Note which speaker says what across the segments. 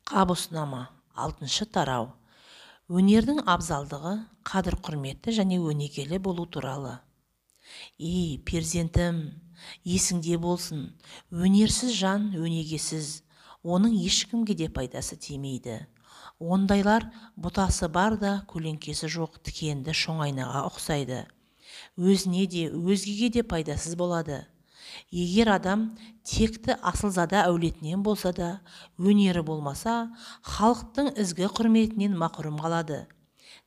Speaker 1: Қабусынама 6 тарау. Өнердің абзалдығы, қадір құрметті және өнегелі болу туралы. Перзентім, есіңде болсын, өнерсіз жан өнегесіз, оның ешкімге де пайдасы тимейді. Ондайлар бұтасы бар да көлеңкесі жоқ тікенді шоңайнаға ұқсайды. Өзіне де, өзгеге де пайдасыз болады. Егер адам текті асылзада әулетінен болса да, өнері болмаса, халықтың ізгі құрметінен мақұрым қалады.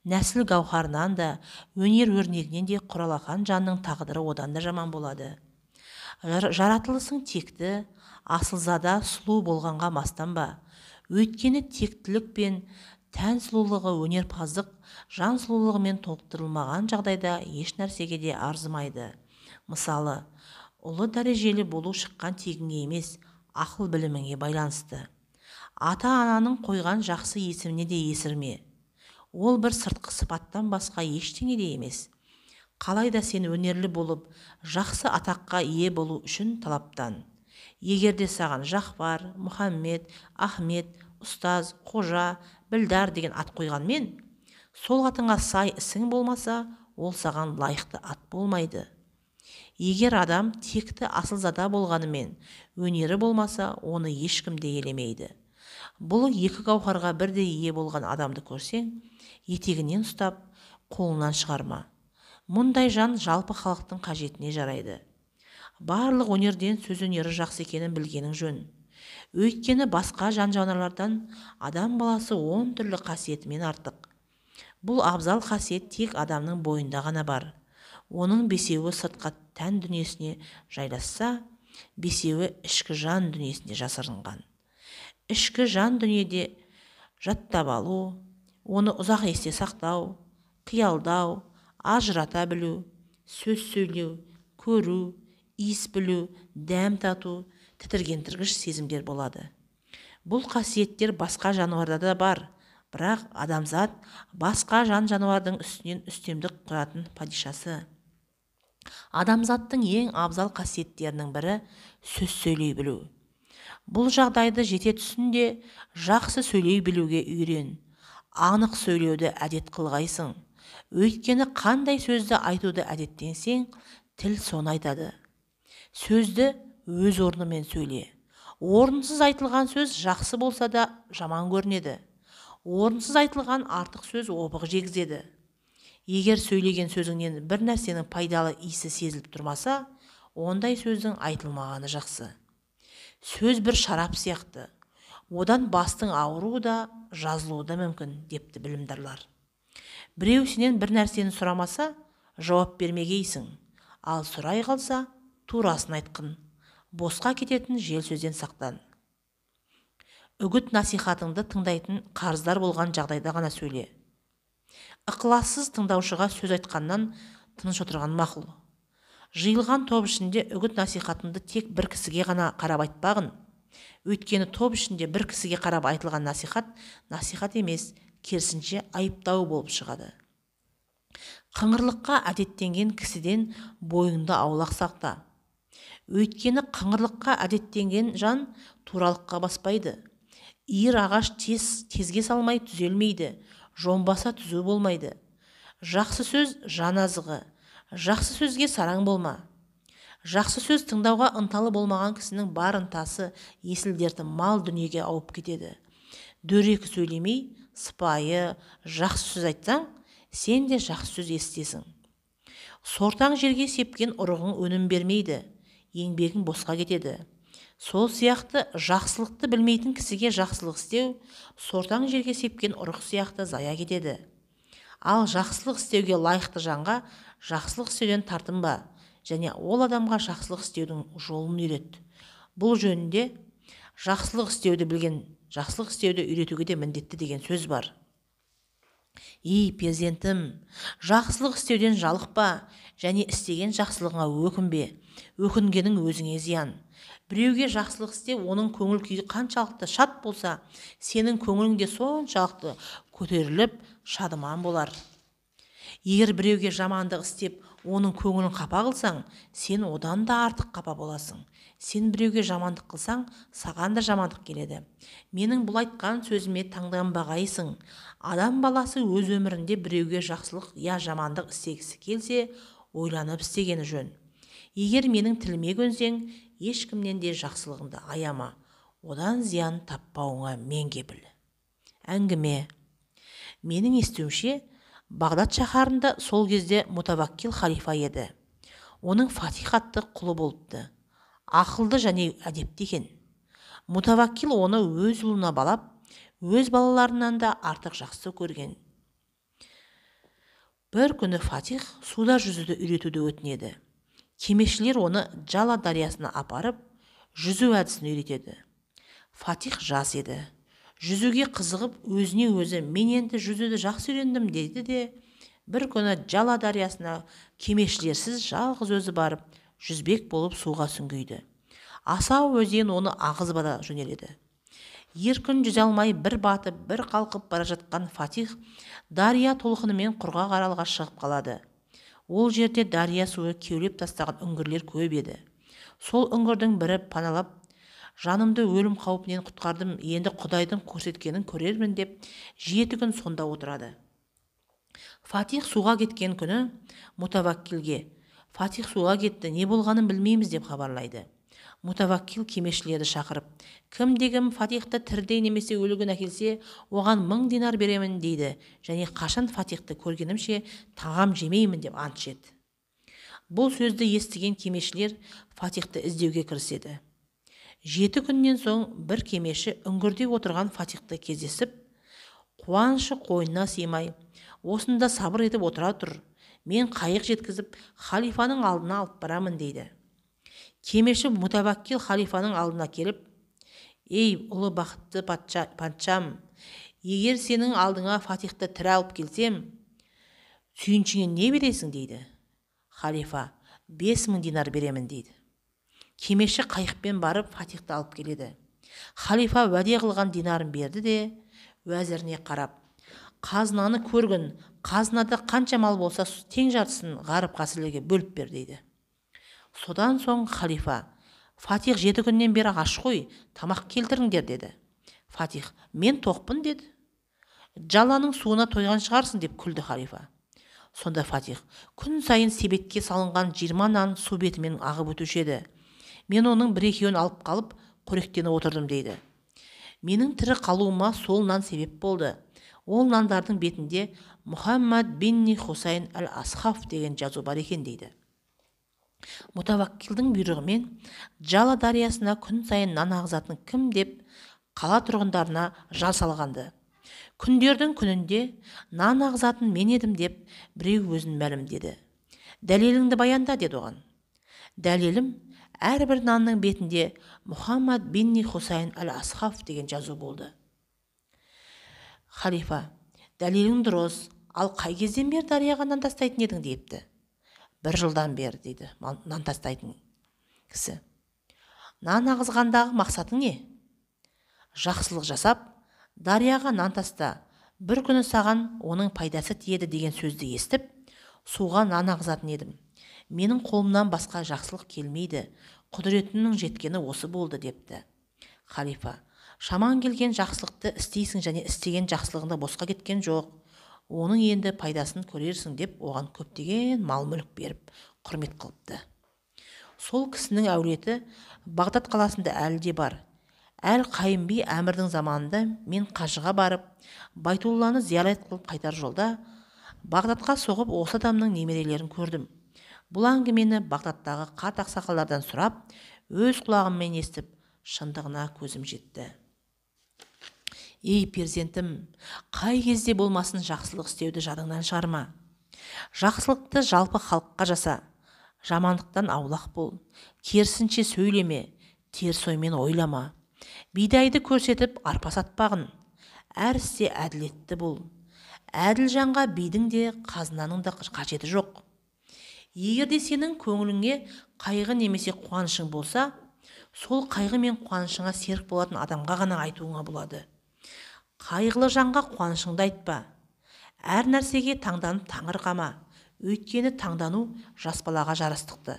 Speaker 1: Нәсіл гауһарынан да, өнер өрнегінен де құралақан жанның тағдыры одан да жаман болады. Жаратылысың текті, асылзада сұлу болғанға мастанба. Өйткені тектілік пен тән сұлулығы өнерпаздық жан сұлулығымен толықтырылмаған жағдайда еш нәрсеге де арзымайды. Мысалы, ұлы дәрежелі болу шыққан тегіңе емес, ақыл біліміңе байланысты. Ата-ананың қойған жақсы есіміне де есірме. Ол бір сыртқы сыпаттан басқа ештеңе де емес. Қалайда сен өнерлі болып, жақсы атаққа ие болу үшін талаптан. Егерде саған Жақпар, Мұхаммед, Ахмет, ұстаз, қожа, білдар деген ат қойғанмен, сол атыңа сай ісің болмаса, ол саған лайықты ат болмайды. Егер адам текті асылзада болғанымен, өнері болмаса, оны ешкім де елемейді. Бұл екі гауһарға бірдей ие болған адамды көрсең, етегінен ұстап, қолынан шығарма. Мұндай жан жалпы халықтың қажетіне жарайды. Барлық өнерден сөз өнері жақсы екенін білгенің жөн. Өйткені басқа жан-жануарлардан адам баласы 10 түрлі қасиетімен артық. Бұл абзал қасиет тек адамның бойында ғана бар. Оның 5-еуі сыртқа тән дүниесіне жайласса, 5-еуі ішкі жан дүниесінде жасырынған. Ішкі жан дүниеде жаттап алу, оны ұзақ есте сақтау, қиялдау, ажырата білу, сөз сөйлеу, көру, иіс білу, дәм тату, тітіргендіргіш сезімдер болады. Бұл қасиеттер басқа жануарда да бар, бірақ адамзат басқа жан-жануардың үстінен үстемдік құратын падишасы. Адамзаттың ең абзал қасиеттерінің бірі сөз сөйлей білу. Бұл жағдайды жете түсінде жақсы сөйлей білуге үйрен. Анық сөйлеуді әдет қылғайсың. Өйткені қандай сөзді айтуды әдеттенсең, тіл соны айтады. Сөзді өз орнымен сөйле. Орынсыз айтылған сөз жақсы болса да жаман көрінеді. Орынсыз айтылған артық сөз обық жегізеді. Егер сөйлеген сөзіңнен бір нәрсенің пайдалы иісі сезіліп тұрмаса, ондай сөздің айтылмағаны жақсы. Сөз бір шарап сияқты. Одан бастың ауруы да, жазылуы да мүмкін, депті білімдарлар. Біреу сенен бір нәрсені сұрамаса, жауап бермегейсің. Ал сұрай қалса, турасын айтқын. Босқа кететін жел сөзден сақтан. Үгіт насихатыңды тыңдайтын қарыздар болған жағдайда ғана сөйле. Ықылассыз тыңдаушыға сөз айтқаннан тыныш отырған мақұл. Жиылған топ ішінде үгіт насихатыңды тек бір кісіге ғана қарап айтпағын. Өйткені топ ішінде бір кісіге қарап айтылған насихат емес, керісінше айыптау болып шығады. Қыңырлыққа әдеттенген кісіден бойыңды аулақ сақта. Өйткені қыңырлыққа әдеттенген жан туралыққа баспайды. Иір ағаш тезге салмай түзелмейді, жонбаса түзу болмайды. Жақсы сөз жан азығы. Жақсы сөзге сараң болма. Жақсы сөз тыңдауға ынталы болмаған кісінің бар ынтасы, есіл-дерті мал дүниеге ауып кетеді. Дөрекі сөйлемей, сыпайы, жақсы сөз айтсаң, сен де жақсы сөз естесің. Сортаң жерге сепкен ұрығың өнім бермейді, еңбегің босқа кетеді. Сол сияқты жақсылықты білмейтін кісіге жақсылық істеу, сортаң жерге сепкен ұрық сияқты зая кетеді. Ал жақсылық істеуге лайықты жанға жақсылық істеуден тартынба, және ол адамға жақсылық істеудің жолын үйрет. Бұл жөнінде жақсылық істеуді білген жақсылық істеуді үйретуге де міндетті деген сөз бар. Перзентім, жақсылық істеуден жалықпа, және істеген жақсылығыңа өкінбе. Өкінгенің өзіңе зиян. Біреуге жақсылық істе, оның көңіл күйі қаншалықты шат болса, сенің көңілің де соншалықты көтеріліп, шадыман болар. Егер біреуге жамандық істеп, Оның көңілін қапа қылсаң, сен одан да артық қапа боласың. Сен біреуге жамандық қылсаң, саған да жамандық келеді. Менің бұл айтқан сөзіме таңданбағайсың. Адам баласы өз өмірінде біреуге жақсылық я жамандық істегісі келсе, ойланып істегені жөн. Егер менің тіліме көнсең, ешкімнен де жақсылығыңды аяма. Одан зиян таппауыңа мен кепіл. Әңгіме. Менің естуімше, Бағдат шаһарында сол кезде Мутаваккил халифа еді. Оның Фатих атты құлы болыпты. Ақылды және әдепті екен. Мутаваккил оны өз ұлына балап, өз балаларынан да артық жақсы көрген. Бір күні Фатих суда жүзуді үйретуді өтінеді. Кемешілер оны Джала дариясына апарып, жүзу әдісін үйретеді. Фатих жас еді. Жүзуге қызығып, өзіне өзі мен енді жүзуді жақсы үйрендім дейді де, бір күні Джала дариясына кемешілерсіз жалғыз өзі барып, жүзбек болып суға сүңгиді. Асау өзен оны ағызып ала жөнеледі. Еркін жүзе алмай бір батып, бір қалқып бара жатқан Фатих дария толқынымен құрғақ аралға шығып қалады. Ол жерде дария суы кеулеп тастаған үңгірлер көп еді. Сол үңгірдің бірі паналап, жанымды өлім қаупінен құтқардым, енді Құдайдың көрсеткенін көрермін деп, 7 күн сонда отырады. Фатих суға кеткен күні Мутаваккилге, Фатих суға кетті, не болғанын білмейміз деп хабарлайды. Мутаваккил кемешілерді шақырып, кім-дегім Фатихты тірідей немесе өлігін әкелсе, оған 1000 динар беремін дейді, және қашан Фатихты көргенімше тағам жемеймін деп ант ішеді. Бұл сөзді естіген кемешілер Фатихты іздеуге кіріседі. 7 күннен соң бір кемеші үңгірде отырған Фатихты кездесіп, қуанышы қойнына сыймай, осында сабыр етіп отыра тұр, мен қайық жеткізіп халифаның алдына алып барамын дейді. Кемеші Мутаваккил халифаның алдына келіп, ей ұлы бақытты патшам, егер сенің алдыңа Фатихты тірі алып келсем, сүйіншіңе не бересің дейді. Халифа 5000 динар беремін дейді. Кемеші қайықпен барып Фатихты алып келеді. Халифа уәде қылған динарын берді де, уәзіріне қарап, қазынаны көргін, қазынада қанша мал болса тең жартысын ғарып қасірлерге бөліп бер дейді. Содан соң халифа, Фатих 7 күннен бері аш қой, тамақ келтіріңдер деді. Фатих, мен тоқпын деді. Жаланың суына тойған шығарсың деп күлді халифа. Сонда Фатих, күн сайын себетке салынған 20 нан су бетімен ағып өтуші еді. Мен оның 1-2-ін алып қалып, қоректеніп отырдым дейді. Менің тірі қалуыма сол нан себеп болды. Ол нандардың бетінде Мұхаммад бинни Хусайн әл-Асхаф деген жазу бар екен дейді. Мутаваккилдің бұйрығымен Джала дариясына күн сайын нан ағызатын кім деп қала тұрғындарына жар салғанды. Күндердің күнінде нан ағызатын мен едім деп біреу өзін мәлімдеді. Дәлеліңді баянда деді оған. Дәлелім, әрбір нанның бетінде Мұхаммад бинни Хусайн әл-Асхаф деген жазу болды. Халифа, дәлелің дұрыс, ал қай кезден бері дарияға нан тастайтын едің депті. 1 жылдан бері дейді нан тастайтын кісі. Нан ағызғандағы мақсатың не? Жақсылық жасап, дарияға нан таста, бір күні саған оның пайдасы тиеді деген сөзді естіп, суға нан ағызатын едім. Менің қолымнан басқа жақсылық келмейді, құдіретімнің жеткені осы болды депті. Халифа, шаман келген жақсылықты істейсің және істеген жақсылығында босқа кеткен жоқ. Оның енді пайдасын көрерсің деп оған көптеген мал-мүлік беріп, құрмет қылыпты. Сол кісінің әулеті Бағдат қаласында әлі де бар. Әл-Қайым би әмірдің заманында мен қажыға барып, Байтулланы зиярат қылып қайтар жолда Бағдатқа соғып осы адамның немерелерін көрдім. Бұл әңгімені Бағдаттағы қарт ақсақалдардан сұрап, өз құлағыммен естіп, шындығына көзім жетті. Ей перзентім, қай кезде болмасын жақсылық істеуді жадыңнан шығарма. Жақсылықты жалпы халыққа жаса, жамандықтан аулақ бол, керісінше сөйлеме, теріс оймен ойлама. Бидайды көрсетіп арпа сатпағын, әр істе әділетті бол. Әділ жанға бидің де қазынаның да қажеті жоқ. Егерде сенің көңіліңе қайғы немесе қуанышың болса, сол қайғы мен қуанышыңа серік болатын адамға ғана айтуыңа болады. Қайғылы жанға қуанышыңды айтпа. Әр нәрсеге таңданып таңырқама. Өйткені таңдану жас балаға жарастықты.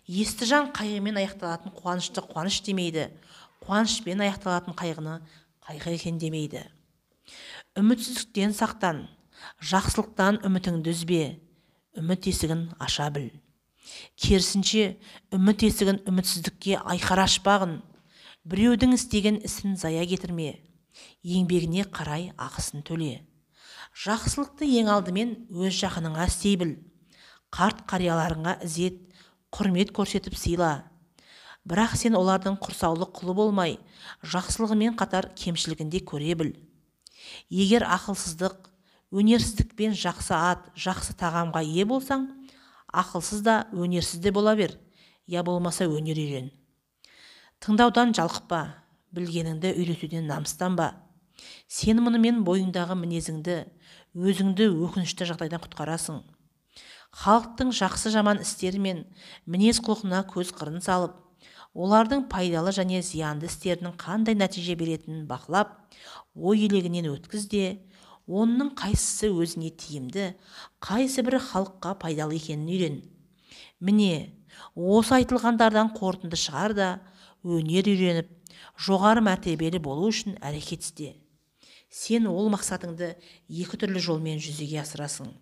Speaker 1: Есті жан қайғымен аяқталатын қуанышты қуаныш демейді, қуанышпен аяқталатын қайғыны қайғы екен демейді. Үмітсіздіктен сақтан, жақсылықтан үмітіңді үзбе, үміт есігін аша біл. Керісінше, үміт есігін үмітсіздікке айқара ашпағын, біреудің істеген ісін зая кетірме, еңбегіне қарай ақысын төле. Жақсылықты ең алдымен өз жақыныңа істей біл. Қарт қарияларыңа ізет, құрмет көрсетіп сыйла. Бірақ сен олардың құрсаулық құлы болмай, жақсылығымен қатар кемшілігінде көре біл. Егер ақылсыздық, өнерсіздікпен жақсы ат, жақсы тағамға ие болсаң, ақылсыз да өнерсіз де бола бер, я болмаса өнер үйрен. Тыңдаудан жалқықпа, білгеніңді үйретуден намыстанба. Сен мұнымен бойыңдағы мінезіңді, өзіңді өкінішті жағдайдан құтқарасың. Халықтың жақсы жаман істері мен мінез құлқына көз қырын салып, олардың пайдалы және зиянды істерінің қандай нәтиже беретінін бақылап, ой елегінен өткіз де, оның қайсысы өзіне тиімді, қайсы бірі халыққа пайдалы екенін үйрен. Міне, осы айтылғандардан қорытынды шығар да, өнер үйреніп, жоғары мәртебелі болу үшін әрекет істе. Сен ол мақсатыңды екі түрлі жолмен жүзеге асырасың.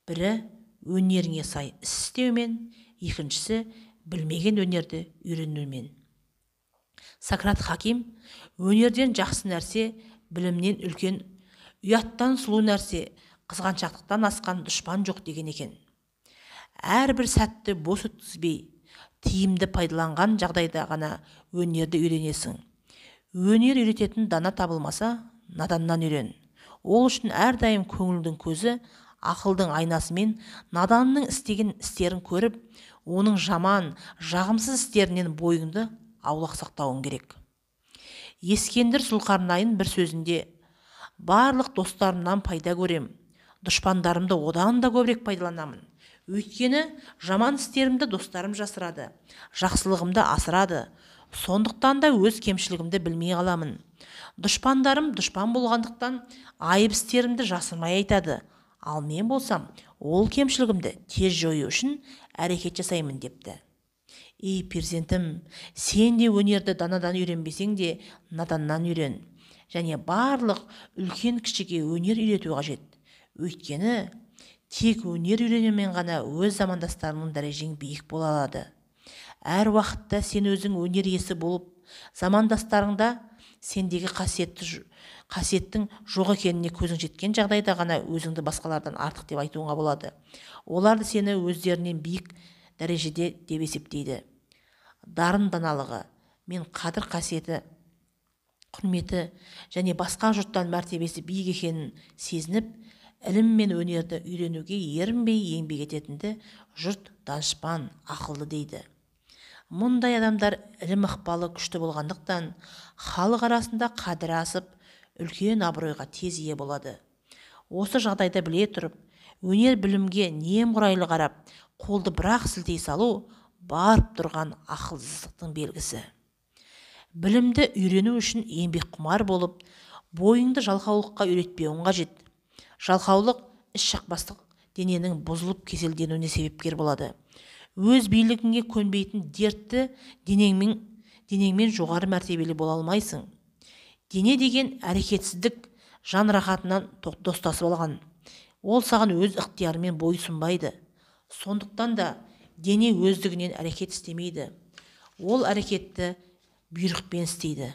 Speaker 1: Бірі өнеріңе сай іс істеумен, екіншісі білмеген өнерді үйренумен. Сократ Хаким өнерден жақсы нәрсе, білімнен үлкен, ұяттан сұлу нәрсе, қызғаншақтықтан асқан дұшпан жоқ деген екен. Әрбір сәтті бос өткізбей, тиімді пайдаланған жағдайда ғана өнерді үйренесің. Өнер үйрететін дана табылмаса, наданнан үйрен. Ол үшін әрдайым көңілдің көзі, ақылдың айнасымен наданның істеген істерін көріп, оның жаман, жағымсыз істерінен бойыңды аулақ сақтауың керек. Ескендір Зұлқарнайын бір сөзінде: барлық достарымнан пайда көрем, дұшпандарымды одан да көбірек пайдаланамын. Өйткені жаман істерімді достарым жасырады, жақсылығымды асырады. Сондықтан да өз кемшілігімді білмей қаламын. Дұшпандарым дұшпан болғандықтан айып істерімді жасырмай айтады. Ал мен болсам, ол кемшілігімді тез жою үшін әрекет жасаймын депті. Ей перзентім, сен де өнерді данадан үйренбесең де наданнан үйрен. Және барлық үлкен кішіге өнер үйрету қажет. Өйткені тек өнер үйренумен ғана өз замандастарының дәрежең биік бола алады. Әр уақытта сен өзің өнер иесі болып, замандастарыңда сендегі қасиеттің жоқ екеніне көзің жеткен жағдайда ғана өзіңді басқалардан артық деп айтуыңа болады. Олар сені өздерінен биік дәрежеде деп есептейді. Дарын даналығы мен қадір қасиеті, құрметі және басқа жұрттан мәртебесі биік екенін сезініп, ілім мен өнерді үйренуге ерінбей еңбек ететінді жұрт данышпан, ақылды дейді. Мұндай адамдар ілім ықпалы күшті болғандықтан, халық арасында қадірі асып, үлкен абыройға тез ие болады. Осы жағдайда біле тұрып, өнер білімге немқұрайлы қарап, қолды бірақ сілтей салу барып тұрған ақылсыздықтың белгісі. Білімді үйрену үшін еңбек құмар болып, бойыңды жалқаулыққа үйретпеуің қажет. Жалқаулық іс шақпастық дененің бұзылып кеселденуіне себепкер болады. Өз билігіңе көнбейтін дертті денеңмен жоғары мәртебелі бола алмайсың. Дене деген әрекетсіздік жан рахатынан достасып алған. Ол саған өз ықтиярымен бойсұнбайды. Сондықтан да дене өздігінен әрекет істемейді. Ол әрекетті бұйрықпен істейді.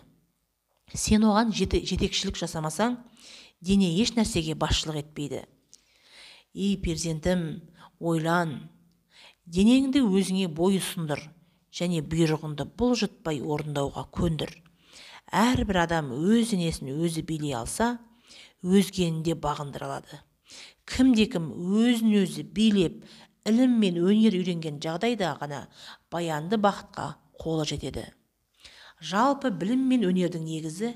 Speaker 1: Сен оған жетекшілік жасамасаң, дене еш нәрсеге басшылық етпейді. Ей перзентім, ойлан. Денеңді өзіңе бойұсындыр және бұйрығыңды бұлжытпай орындауға көндір. Әрбір адам өз денесін өзі билей алса, өзгені де бағындыра алады. Кім-кім өзін өзі билеп, ілім мен өнер үйренген жағдайда ғана баянды бақытқа қолы жетеді. Жалпы білім мен өнердің негізі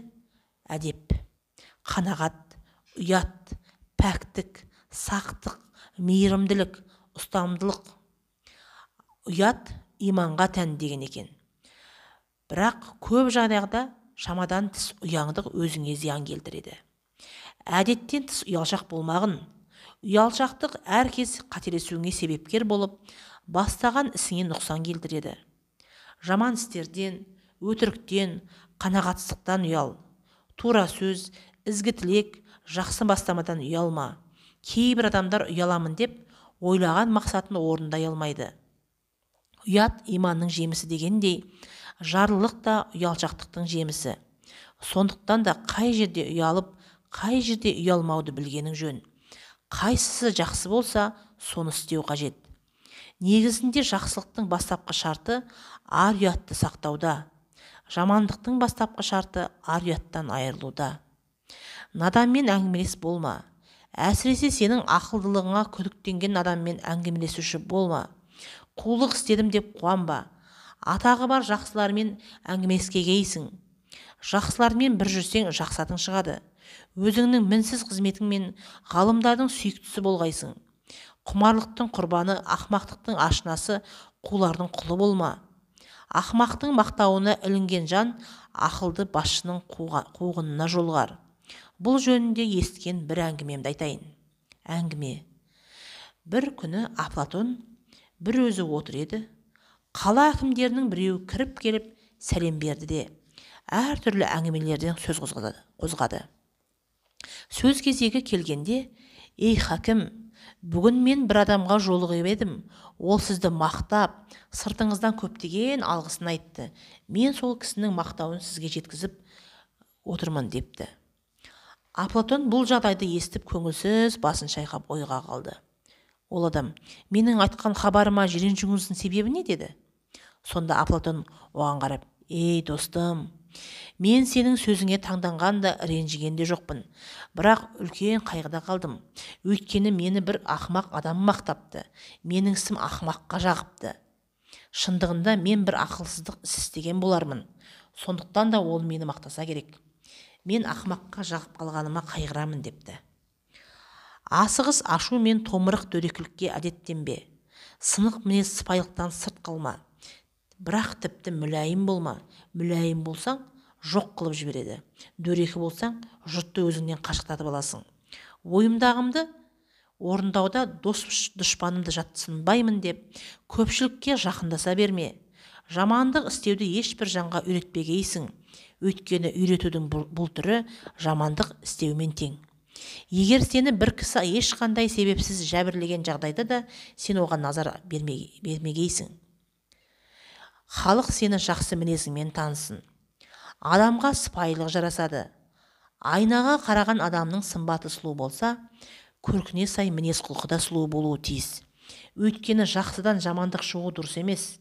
Speaker 1: әдеп, қанағат, ұят, пәктік, сақтық, мейірімділік, ұстамдылық. Ұят иманға тән деген екен. Бірақ көп жағдайда шамадан тыс ұяңдық өзіңе зиян келтіреді. Әдеттен тыс ұялшақ болмағын, Ұялшақтық әркез қателесуіңе себепкер болып, бастаған ісіңе нұқсан келтіреді. Жаман істерден, өтіріктен, қанағатсыздықтан ұял. Тура сөз, ізгі тілек, жақсы бастамадан ұялма. Кейбір адамдар ұяламын деп, ойлаған мақсатын орындай алмайды. Ұят иманның жемісі дегендей, жарлылық та ұялшақтықтың жемісі. Сондықтан да қай жерде ұялып, қай жерде ұялмауды білгенің жөн. Қайсысы жақсы болса, соны істеу қажет. Негізінде жақсылықтың бастапқы шарты ар ұятты сақтауда. Жамандықтың бастапқы шарты ар ұяттан айырылуда. Наданмен әңгімелес болма. Әсіресе сенің ақылдылығыңа күдіктенген адаммен әңгімелесуші болма. Қулық істедім деп қуанба. Атағы бар жақсылармен әңгімелескегейсің. Жақсылармен бір жүрсең жақсы атың шығады. Өзіңнің мінсіз қызметіңмен ғалымдардың сүйіктісі болғайсың. Құмарлықтың құрбаны, ақмақтықтың ашынасы, қулардың құлы болма. Ақмақтың мақтауына ілінген жан ақылды басшының қуғынына жолғар. Бұл жөнінде естіген бір әңгімемді айтайын. Әңгіме. Бір күні Афлатон бір өзі отыр еді. Қала әкімдерінің біреуі кіріп келіп сәлем берді де, әртүрлі әңгімелерден сөз қозғады. Сөз кезегі келгенде, ей хакім, бүгін мен бір адамға жолығып едім. Ол сізді мақтап, сыртыңыздан көптеген алғысын айтты. Мен сол кісінің мақтауын сізге жеткізіп отырмын депті. Афлатон бұл жағдайды естіп көңілсіз басын шайқап ойға қалды. Ол адам, менің айтқан хабарыма жиреншуіңіздің себебі не деді? Сонда Афлатон оған қарап, ей достым, мен сенің сөзіңе таңданғанда ренжіген де жоқпын, бірақ үлкен қайғыда қалдым. Өйткені мені бір ақымақ адам мақтапты. Менің ісім ақымаққа жағыпты. Шындығында мен бір ақылсыздық іс істеген болармын. Сондықтан да ол мені мақтаса керек. Мен ақымаққа жағып қалғаныма қайғырамын депті. Асығыс ашу мен томырық дөрекілікке әдеттенбе. Сынық мінез сыпайылықтан сырт қалма. Бірақ тіпті мүләйім болма. Мүләйім болсаң, жоқ қылып жібереді. Дөрекі болсаң, жұртты өзіңнен қашықтатып аласың. Ойымдағымды орындауда дос дұшпанымды жатсынбаймын деп, көпшілікке жақындаса берме. Жамандық істеуді ешбір жанға үйретпегейсің. Өйткені үйретудің бұл түрі жамандық істеумен тең. Егер сені бір кісі ешқандай себепсіз жәбірлеген жағдайда да сен оған назар бермегейсің. Халық сені жақсы мінезіңмен танысын. Адамға сыпайылық жарасады. Айнаға қараған адамның сымбаты сұлу болса, көркіне сай мінез құлқы да сұлу болуы тиіс. Өйткені жақсыдан жамандық шығу дұрыс емес.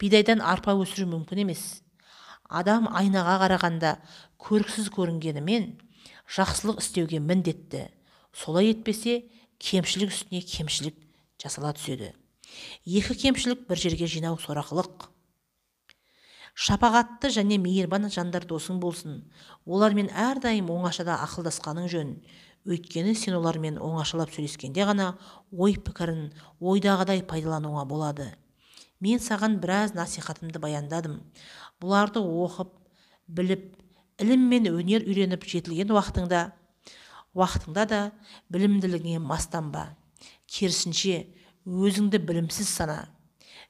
Speaker 1: Бидайдан арпа өсіру мүмкін емес. Адам айнаға қарағанда көріксіз көрінгенімен жақсылық істеуге міндетті. Солай етпесе, кемшілік үстіне кемшілік жасала түседі. Екі кемшілік бір жерге жинау сорақылық. Шапағатты және мейірбан жандар досың болсын. Олармен әрдайым оңашада ақылдасқаның жөн. Өйткені сен олармен оңашалап сөйлескенде ғана ой пікірін ойдағыдай пайдалануға болады. Мен саған біраз насихатымды баяндадым. Бұларды оқып, біліп, ілім мен өнер үйреніп жетілген уақытыңда да білімділігіңе мастанба. Керісінше, өзіңді білімсіз сана.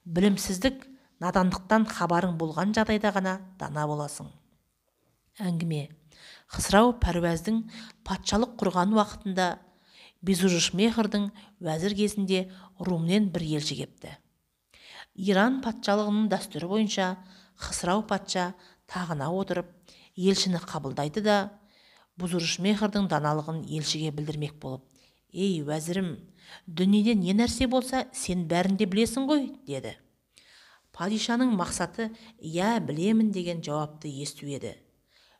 Speaker 1: Білімсіздік надандықтан хабарың болған жағдайда ғана дана боласың. Әңгіме. Хысрау Пәруәздің патшалық құрған уақытында Безужишмехрдің уәзір кезінде Румнен бір елші кепті. Иран патшалығының дәстүрі бойынша Хысрау патша тағына отырып, елшіні қабылдайды да, Безужишмехрдің даналығын елшіге білдірмек болып, ей уәзірім, дүниеде не нәрсе болса, сен бәрін де білесің ғой, деді. Падишаның мақсаты «Я, білемін» деген жауапты есту еді.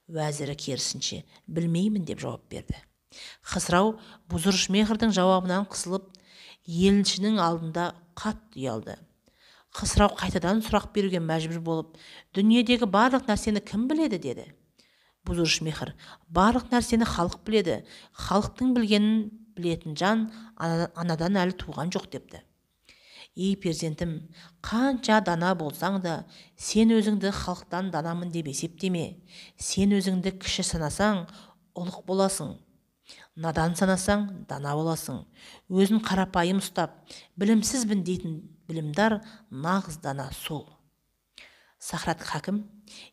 Speaker 1: Уәзірі керісінше «Білмеймін» деп жауап берді. Хысрау Безужишмехрдің жауабынан қысылып, елшінің алдында қатты ұялды. Хысрау қайтадан сұрақ беруге мәжбүр болып, «Дүниедегі барлық нәрсені кім біледі?» деді. Безужишмехр: «Барлық нәрсені халық біледі. Халықтың білгенін білетін жан анадан әлі туған жоқ» депті. Ей перзентім, қанша дана болсаң да, сен өзіңді халықтан данамын деп есептеме. Сен өзіңді кіші санасаң, ұлық боласың. Надан санасаң, дана боласың. Өзін қарапайым ұстап, білімсізбін дейтін білімдар нағыз дана сол. Сахрат Хакім.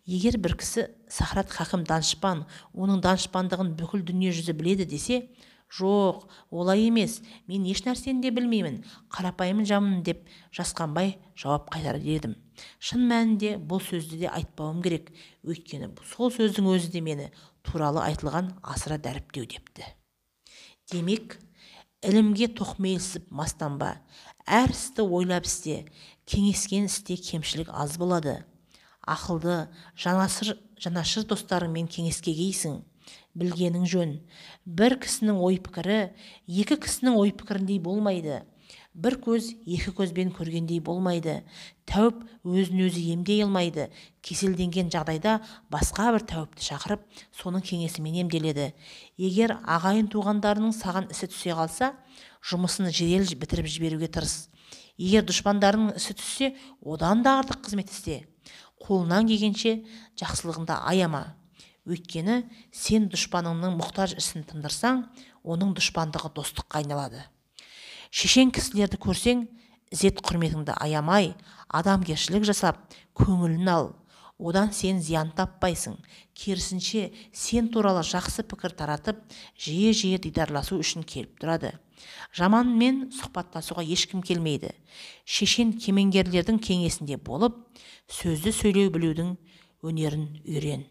Speaker 1: Егер бір кісі Сахрат Хакім данышпан, оның данышпандығын бүкіл дүние жүзі біледі десе, жоқ, олай емес, мен еш нәрсені де білмеймін, қарапайым жамын деп жасқанбай жауап қайтарар едім. Шын мәнінде бұл сөзді де айтпауым керек, өйткені сол сөздің өзі де мені туралы айтылған асыра дәріптеу депті. Демек, ілімге тоқмейілсіп мастанба, әр істі ойлап істе, кеңескен істе кемшілік аз болады. Ақылды, жанашыр достарыңмен кеңеске кейсің, білгенің жөн. Бір кісінің ой пікірі екі кісінің ой пікіріндей болмайды. Бір көз екі көзбен көргендей болмайды. Тәуіп өзін өзі емдей алмайды. Кеселденген жағдайда басқа бір тәуіпті шақырып, соның кеңесімен емделеді. Егер ағайын туғандарының саған ісі түсе қалса, жұмысын жедел бітіріп жіберуге тырыс. Егер дұшпандарының ісі түссе, одан да артық қызмет істе. Қолынан келгенше жақсылығында аяма. Өйткені сен дұшпаныңның мұқтаж ісін тындырсаң, оның дұшпандығы достыққа айналады. Шешен кісілерді көрсең, ізет құрметіңді аямай, адамгершілік жасап, көңілін ал. Одан сен зиян таппайсың. Керісінше, сен туралы жақсы пікір таратып, жиі-жиі дидарласу үшін келіп тұрады. Жаманмен сұхбаттасуға ешкім келмейді. Шешен кемеңгерлердің кеңесінде болып, сөзді сөйлеу білудің өнерін үйрен.